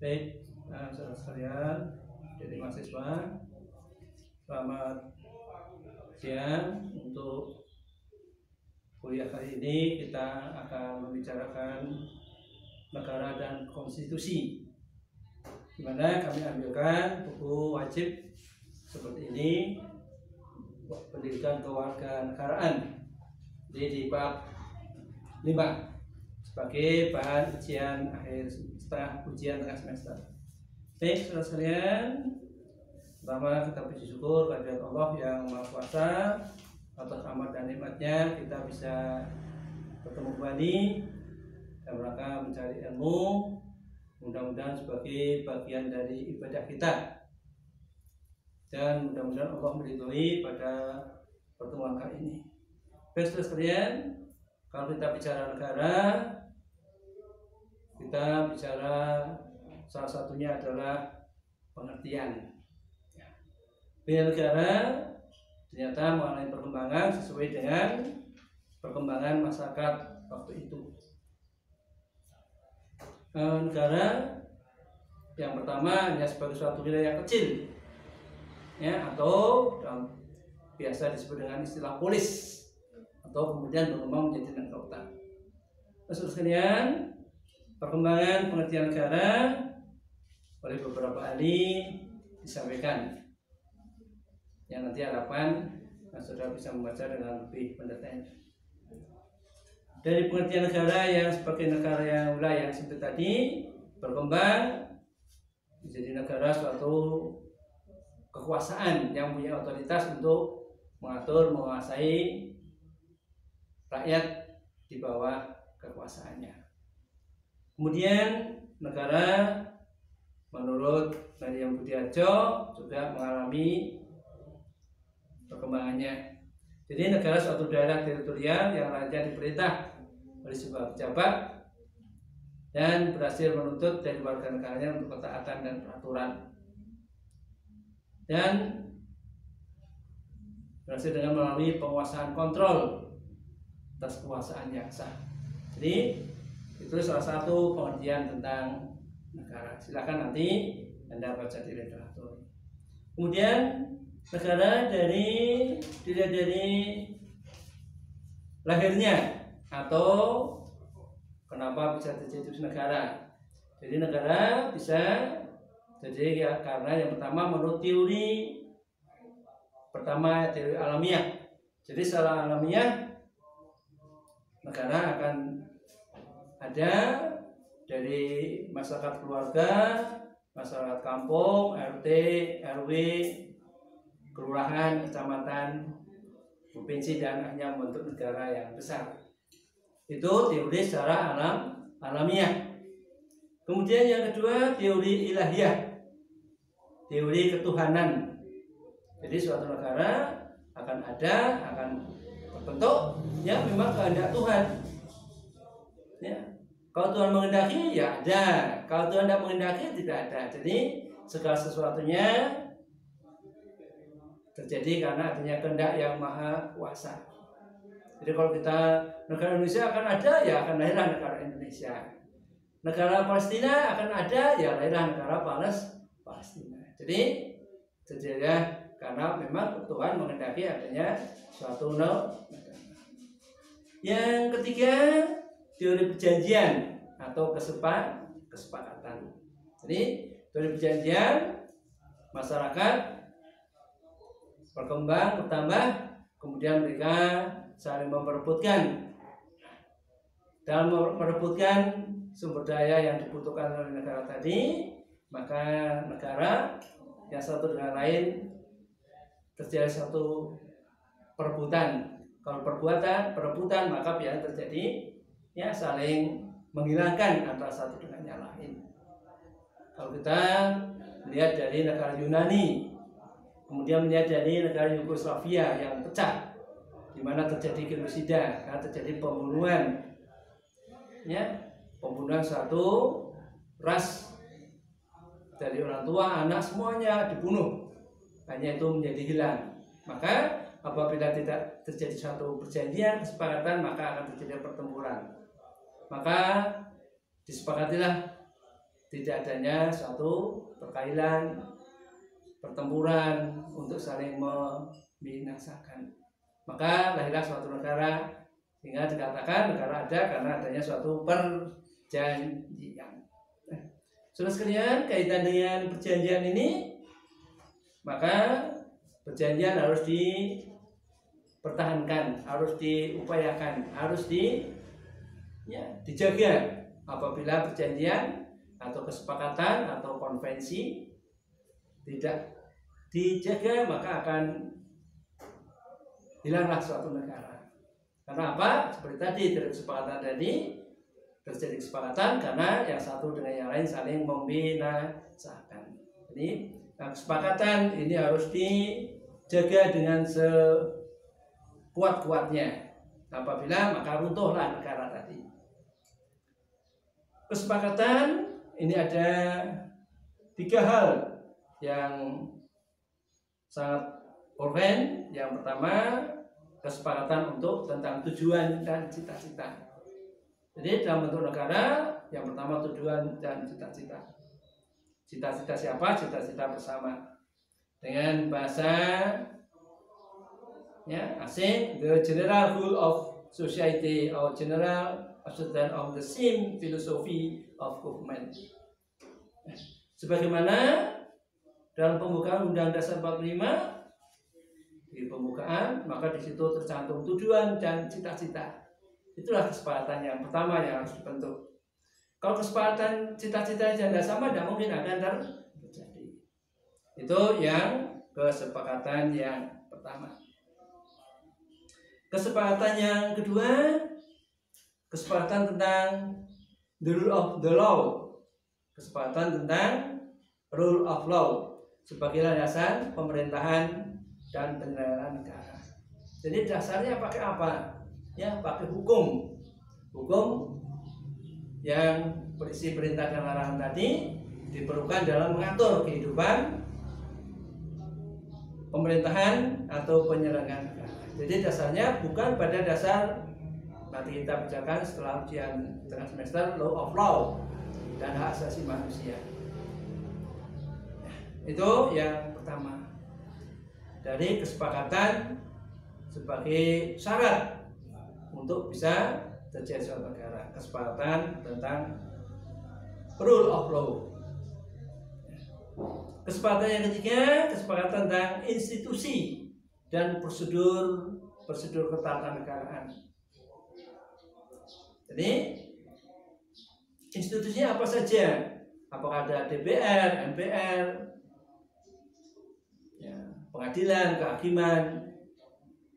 Baik, saudara sekalian, jadi mahasiswa, selamat siang. Untuk kuliah kali ini kita akan membicarakan negara dan konstitusi, di mana kami ambilkan buku wajib seperti ini, pendidikan kewarganegaraan, jadi di bab 5 sebagai bahan ujian akhir ujian tengah semester. Baik, saudara sekalian, pertama kita puji syukur kepada Allah yang Maha Kuasa atas rahmat dan nikmatnya kita bisa bertemu kembali dalam rangka mencari ilmu, mudah-mudahan sebagai bagian dari ibadah kita, dan mudah-mudahan Allah meridhoi pada pertemuan kali ini. Baik, saudara sekalian, kalau kita bicara negara, kita bicara salah satunya adalah pengertian. Negara ternyata mengalami perkembangan sesuai dengan perkembangan masyarakat waktu itu. Negara yang pertama hanya sebagai suatu wilayah kecil, ya, atau biasa disebut dengan istilah polis, atau kemudian berkembang menjadi negara utama. Saudara sekalian, perkembangan pengertian negara oleh beberapa ahli disampaikan, yang nanti harapan saudara bisa membaca dengan lebih mendetail. Dari pengertian negara yang sebagai negara yang wilayah seperti tadi berkembang menjadi negara suatu kekuasaan yang punya otoritas untuk mengatur, menguasai rakyat di bawah kekuasaannya. Kemudian negara menurut Maryam Budiarjo juga mengalami perkembangannya. Jadi negara suatu daerah teritorial yang raja diperintah oleh sebuah pejabat dan berhasil menuntut dari warga negaranya untuk ketaatan dan peraturan, dan berhasil dengan melalui penguasaan kontrol atas kekuasaan yang sah. Jadi itu salah satu pengertian tentang negara. Silakan nanti Anda baca di literatur. Kemudian negara dilihat dari lahirnya atau kenapa bisa terjadi negara. Jadi negara bisa terjadi ya, karena yang pertama menurut teori pertama, teori alamiah. Jadi secara alamiah negara akan ada dari masyarakat keluarga, masyarakat kampung, RT, RW, kelurahan, kecamatan, provinsi, dan akhirnya membentuk negara yang besar. Itu teori secara alamiah. Kemudian yang kedua, teori ilahiyah, teori ketuhanan. Jadi suatu negara akan terbentuk ya memang kehendak Tuhan. Ya. Kalau Tuhan menghendaki ya ada, kalau Tuhan tidak menghendaki tidak ada. Jadi segala sesuatunya terjadi karena adanya kehendak yang maha kuasa. Jadi kalau kita negara Indonesia akan ada, ya akan lahirlah negara Indonesia. Negara Palestina akan ada, ya lahirlah negara Palestina. Jadi terjadilah karena memang Tuhan menghendaki adanya suatu negara. Yang ketiga, teori perjanjian atau kesepakatan. Jadi teori perjanjian, masyarakat berkembang, bertambah, kemudian mereka saling memperebutkan. Dalam merebutkan sumber daya yang dibutuhkan oleh negara tadi, maka negara yang satu dengan lain terjadi satu perebutan. Kalau perebutan maka biasanya terjadi ya saling menghilangkan antara satu dengan yang lain. Kalau kita melihat dari negara Yunani, kemudian melihat dari negara Yugoslavia yang pecah, di mana terjadi genosida, karena terjadi pembunuhan, ya, pembunuhan satu ras dari orang tua, anak, semuanya dibunuh, hanya itu menjadi hilang. Maka apabila tidak terjadi suatu perjanjian, kesepakatan, maka akan terjadi pertempuran. Maka disepakatilah tidak adanya suatu perkailan, pertempuran untuk saling membinasakan. Maka lahirlah suatu negara, sehingga dikatakan negara ada karena adanya suatu perjanjian. Saudara sekalian, kaitan dengan perjanjian ini, maka perjanjian harus dipertahankan, harus diupayakan, harus dijaga. Apabila perjanjian atau kesepakatan atau konvensi tidak dijaga, maka akan hilanglah suatu negara. Karena apa? Seperti tadi, dari kesepakatan tadi terjadi kesepakatan karena yang satu dengan yang lain saling membinasakan. Jadi kesepakatan ini harus dijaga dengan sekuat-kuatnya. Apabila maka runtuhlah negara tadi. Kesepakatan ini ada 3 hal yang sangat urgen. Yang pertama, kesepakatan untuk tentang tujuan dan cita-cita. Jadi dalam bentuk negara, yang pertama tujuan dan cita-cita. Cita-cita siapa? Cita-cita bersama. Dengan bahasa asing, the general rule of society or general acceptance of the same philosophy of government. Sebagaimana dalam pembukaan Undang-Undang Dasar 45, di pembukaan maka di situ tercantum tujuan dan cita-cita. Itulah kesepakatan yang pertama yang harus dibentuk. Kalau kesepakatan cita-cita yang tidak sama, tidak mungkin akan terjadi. Itu yang kesepakatan yang pertama. Kesepakatan yang kedua, kesepakatan tentang the rule of the law. Kesepakatan tentang rule of law sebagai landasan pemerintahan dan penyelenggaraan negara. Jadi dasarnya pakai apa? Pakai hukum. Hukum yang berisi perintah dan larangan tadi diperlukan dalam mengatur kehidupan pemerintahan atau penyelenggaraan negara. Jadi dasarnya bukan pada dasar nanti kita bicarakan setelah ujian tengah semester law of law dan hak asasi manusia. Itu yang pertama dari kesepakatan sebagai syarat untuk bisa terjadi suatu negara. Kesepakatan tentang rule of law. Kesepakatan yang ketiga, kesepakatan tentang institusi dan prosedur ketatanegaraan. Jadi institusinya apa saja? Apakah ada DPR, MPR, pengadilan, kehakiman,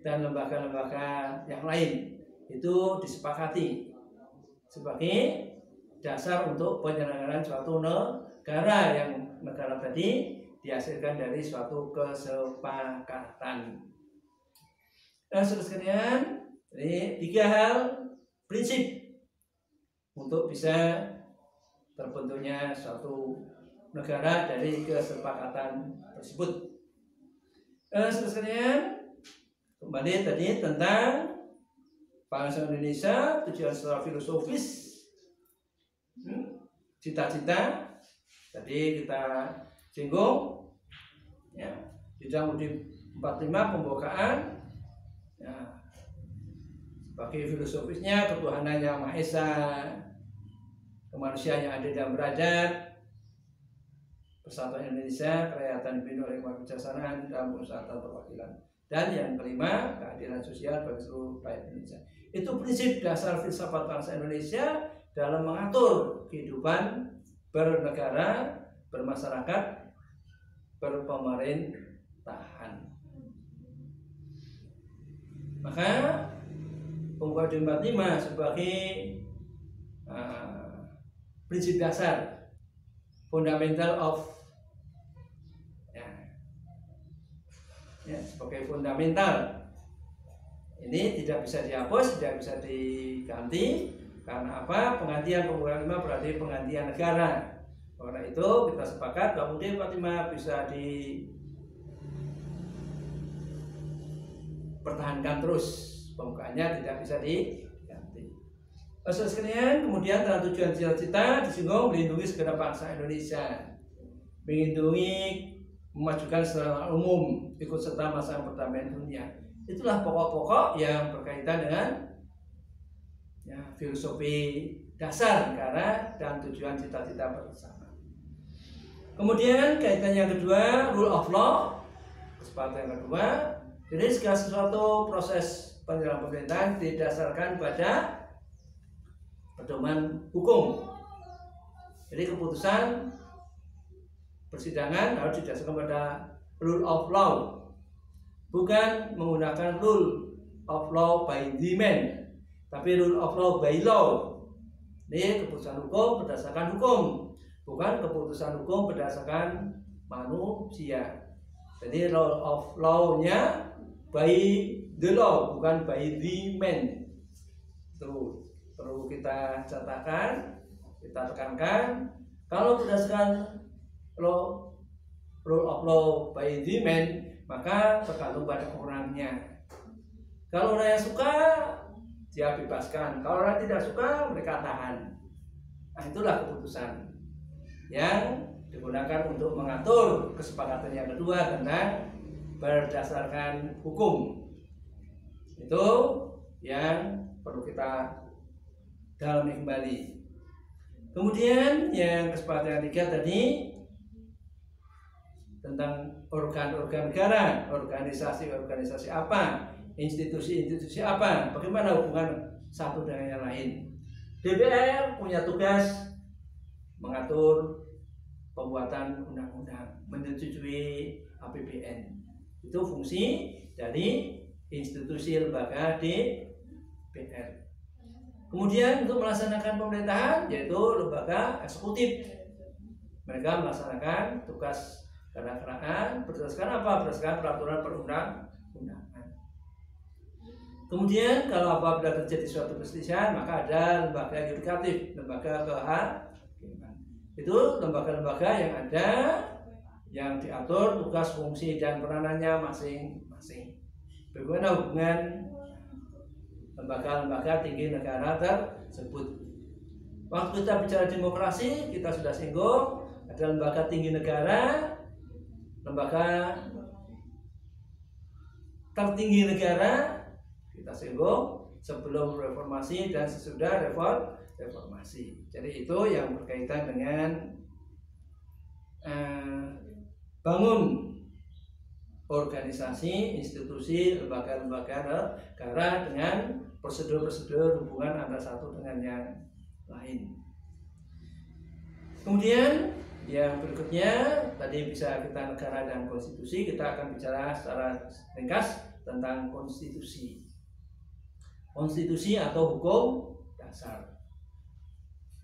dan lembaga-lembaga yang lain. Itu disepakati sebagai dasar untuk penyelenggaraan suatu negara, yang negara tadi dihasilkan dari suatu kesepakatan. Saudara sekalian, ini 3 hal prinsip untuk bisa terbentuknya suatu negara dari kesepakatan tersebut. Saudara sekalian, kembali tadi tentang bangsa Indonesia, tujuan secara filosofis, cita-cita tadi kita singgung di dalam UUD 45 pembukaan sebagai filosofisnya ketuhanan yang Maha Esa, kemanusiaan yang adil dan beradab, persatuan Indonesia, kerakyatan dipimpin oleh kebijaksanaan dalam perusahaan perwakilan, dan yang kelima keadilan sosial bagi seluruh rakyat Indonesia. Itu prinsip dasar filsafat bangsa Indonesia dalam mengatur kehidupan bernegara, bermasyarakat, berpemerintahan. Maka pembukaan UUD 45 sebagai prinsip dasar, fundamental of sebagai fundamental, ini tidak bisa dihapus, tidak bisa diganti. Karena apa? Penggantian pembukaan 5 berarti penggantian negara. Karena itu kita sepakat bahwa UUD 45 bisa dipertahankan terus, pembukaannya tidak bisa diganti. Saudara sekalian, kemudian dalam tujuan cita-cita disinggung melindungi segenap bangsa Indonesia, melindungi, memajukan secara umum, ikut serta masa perdamaian dunia. Itulah pokok-pokok yang berkaitan dengan filosofi dasar negara dan tujuan cita-cita bersama. Kemudian kaitan yang kedua, rule of law, kesepakatan yang kedua. Jadi segala sesuatu proses penyelenggaraan pemerintahan didasarkan pada pedoman hukum. Jadi keputusan persidangan harus didasarkan pada rule of law, bukan menggunakan rule of law by the man, tapi rule of law by law. Ini keputusan hukum berdasarkan hukum, bukan keputusan hukum berdasarkan manusia. Jadi rule of law-nya by the law, bukan by the man. Itu perlu kita catatkan, kita tekankan. Kalau berdasarkan rule of law by the man, maka tergantung pada orangnya. Kalau orang yang suka, dia bebaskan. Kalau orang tidak suka, mereka tahan. Nah, itulah keputusan yang digunakan untuk mengatur kesepakatan yang kedua tentang berdasarkan hukum. Itu yang perlu kita dalami kembali. Kemudian yang kesepakatan yang ketiga tadi tentang organ-organ negara, organisasi-organisasi apa, institusi-institusi apa, bagaimana hubungan satu dengan yang lain. DPR punya tugas mengatur pembuatan undang-undang, menyetujui APBN. Itu fungsi dari institusi lembaga DPR. Kemudian untuk melaksanakan pemerintahan yaitu lembaga eksekutif. Mereka melaksanakan tugas kenegaraan berdasarkan apa? Berdasarkan peraturan perundang-undangan. Kemudian kalau apabila terjadi suatu perselisihan, maka ada lembaga yudikatif, lembaga kehakiman. Itu lembaga-lembaga yang ada yang diatur tugas, fungsi dan peranannya masing-masing. Bagaimana hubungan lembaga-lembaga tinggi negara tersebut? Waktu kita bicara demokrasi, kita sudah singgung ada lembaga tinggi negara, lembaga tertinggi negara, kita singgung sebelum reformasi dan sesudah reformasi. Jadi itu yang berkaitan dengan bangun organisasi, institusi, lembaga-lembaga negara dengan prosedur-prosedur hubungan antara satu dengan yang lain. Kemudian yang berikutnya tadi bisa kita negara dan konstitusi. Kita akan bicara secara ringkas tentang konstitusi. Konstitusi atau hukum dasar.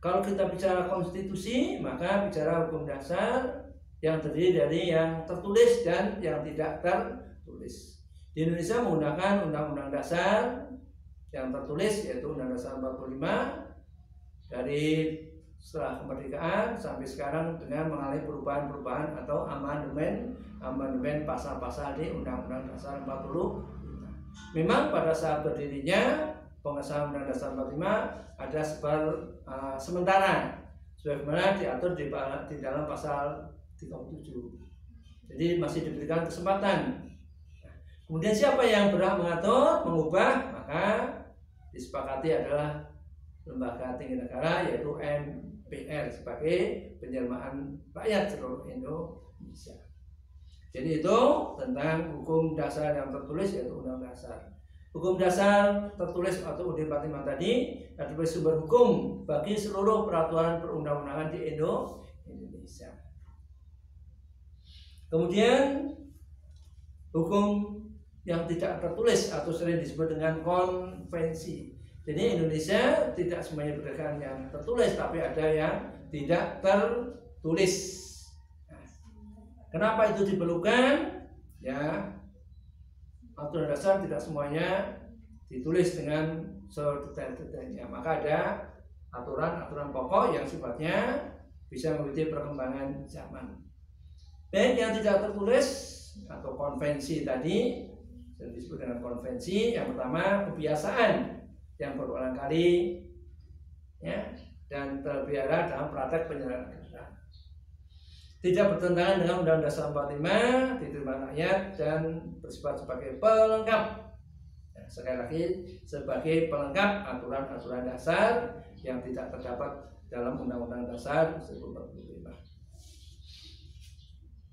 Kalau kita bicara konstitusi, maka bicara hukum dasar yang terdiri dari yang tertulis dan yang tidak tertulis. Di Indonesia menggunakan Undang-Undang Dasar yang tertulis yaitu Undang-Undang Dasar 45 dari setelah kemerdekaan sampai sekarang dengan mengalami perubahan-perubahan atau amandemen pasal-pasal di Undang-Undang Dasar 45. Memang pada saat berdirinya pengesahan Undang-Undang Dasar 45 ada sementara sebagaimana diatur di dalam pasal 37. Jadi masih diberikan kesempatan. Kemudian siapa yang berhak mengatur, mengubah, maka disepakati adalah lembaga tinggi negara yaitu MPR sebagai penjelmaan rakyat seluruh Indonesia. Jadi itu tentang hukum dasar yang tertulis yaitu Undang Dasar. Hukum dasar tertulis atau UUD 45 tadi adalah sumber hukum bagi seluruh peraturan perundang-undangan di Indonesia. Kemudian hukum yang tidak tertulis atau sering disebut dengan konvensi. Jadi Indonesia tidak semuanya berdasarkan yang tertulis, tapi ada yang tidak tertulis. Nah, kenapa itu diperlukan? Ya, aturan dasar tidak semuanya ditulis dengan sedetail-detailnya. Maka ada aturan-aturan pokok yang sifatnya bisa mengikuti perkembangan zaman. Dan yang tidak tertulis atau konvensi tadi yang disebut dengan konvensi, yang pertama kebiasaan yang berulang kali ya, dan terpelihara dalam praktek penyelenggaraan negara. Tidak bertentangan dengan Undang-Undang Dasar 45, diterima rakyat dan bersifat sebagai pelengkap. Ya, sekali lagi sebagai pelengkap aturan-aturan dasar yang tidak terdapat dalam Undang-Undang Dasar 1945.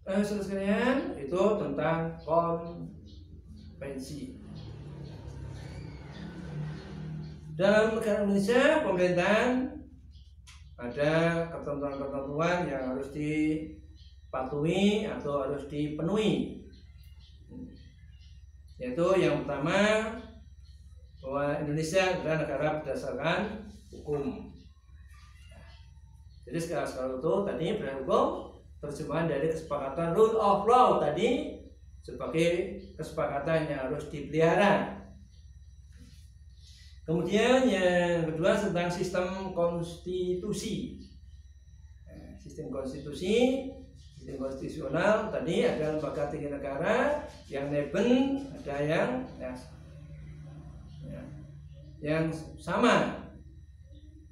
Saudara sekalian, itu tentang konvensi. Dalam negara Indonesia, pemerintahan ada ketentuan-ketentuan yang harus dipatuhi atau harus dipenuhi. Yaitu yang pertama, bahwa Indonesia adalah negara berdasarkan hukum. Jadi sekarang itu tadi berdasarkan hukum, terjemahan dari kesepakatan rule of law tadi sebagai kesepakatan yang harus dipelihara. Kemudian yang kedua tentang sistem konstitusi. Sistem konstitusi, sistem konstitusional tadi ada lembaga tinggi negara yang neben, ada yang sama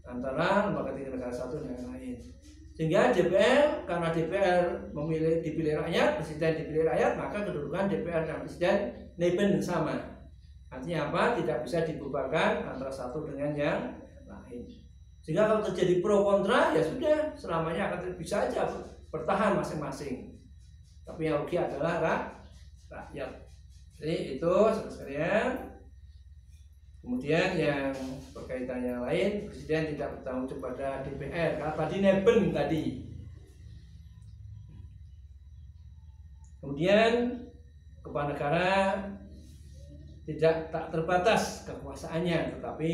antara lembaga tinggi negara satu dengan lain. Sehingga DPR, karena DPR dipilih rakyat, presiden dipilih rakyat, maka kedudukan DPR dan presiden neben sama. Artinya apa? Tidak bisa dibubarkan antara satu dengan yang lain. Sehingga kalau terjadi pro kontra, ya sudah, selamanya akan bisa aja bertahan masing-masing. Tapi yang rugi adalah rakyat. Jadi itu saudara sekalian. Kemudian yang berkaitan yang lain, presiden tidak bertanggung jawab kepada DPR. Karena tadi neben tadi. Kemudian kepala negara tak terbatas kekuasaannya, tetapi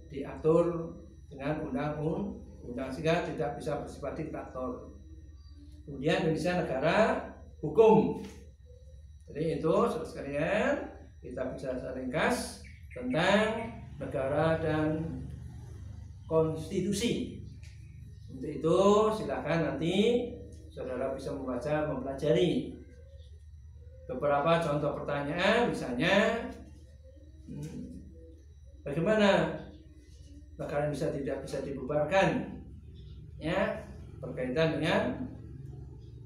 diatur dengan undang-undang sehingga tidak bisa bersifat diktator. Kemudian Indonesia negara hukum. Jadi itu saudara sekalian, kita bisa ringkas tentang negara dan konstitusi. Untuk itu silakan nanti saudara bisa membaca, mempelajari beberapa contoh pertanyaan, misalnya bagaimana negara bisa tidak bisa dibubarkan, ya, berkaitan dengan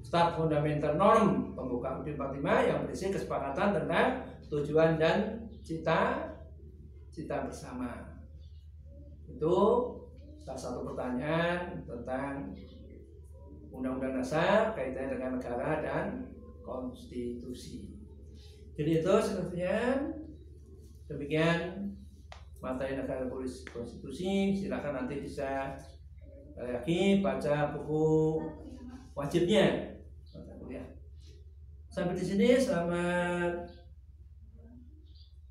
staf fundamental norm pembuka UUD 45 yang berisi kesepakatan tentang tujuan dan cita bersama. Itu salah satu pertanyaan tentang Undang-Undang Dasar kaitannya dengan negara dan konstitusi. Jadi itu sebetulnya demikian materi negara konstitusi. Silakan nanti bisa lagi baca buku wajibnya. Sampai di sini, selamat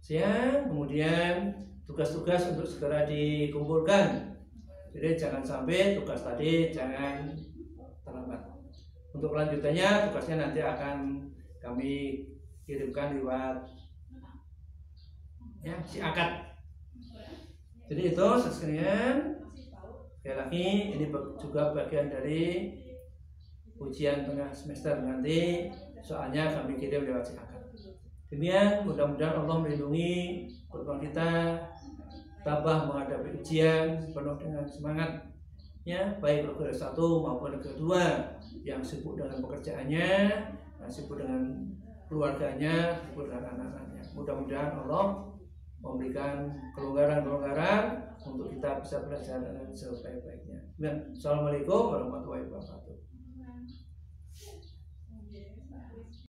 siang. Kemudian tugas-tugas untuk segera dikumpulkan. Jadi jangan sampai tugas tadi jangan terlambat. Untuk kelanjutannya tugasnya nanti akan kami kirimkan lewat si akad. Jadi itu sekalian, sekali lagi ini juga bagian dari ujian tengah semester nanti, soalnya kami kirim lewat si akad. Demikian, mudah-mudahan Allah melindungi perjuangan kita, tabah menghadapi ujian penuh dengan semangat, ya, baik negara satu maupun negara dua yang sibuk dengan pekerjaannya, yang sibuk dengan keluarganya, sibuk dengan anak-anaknya. Mudah-mudahan Allah memberikan kelonggaran untuk kita bisa belajar dengan sebaik-baiknya. Assalamualaikum warahmatullahi wabarakatuh.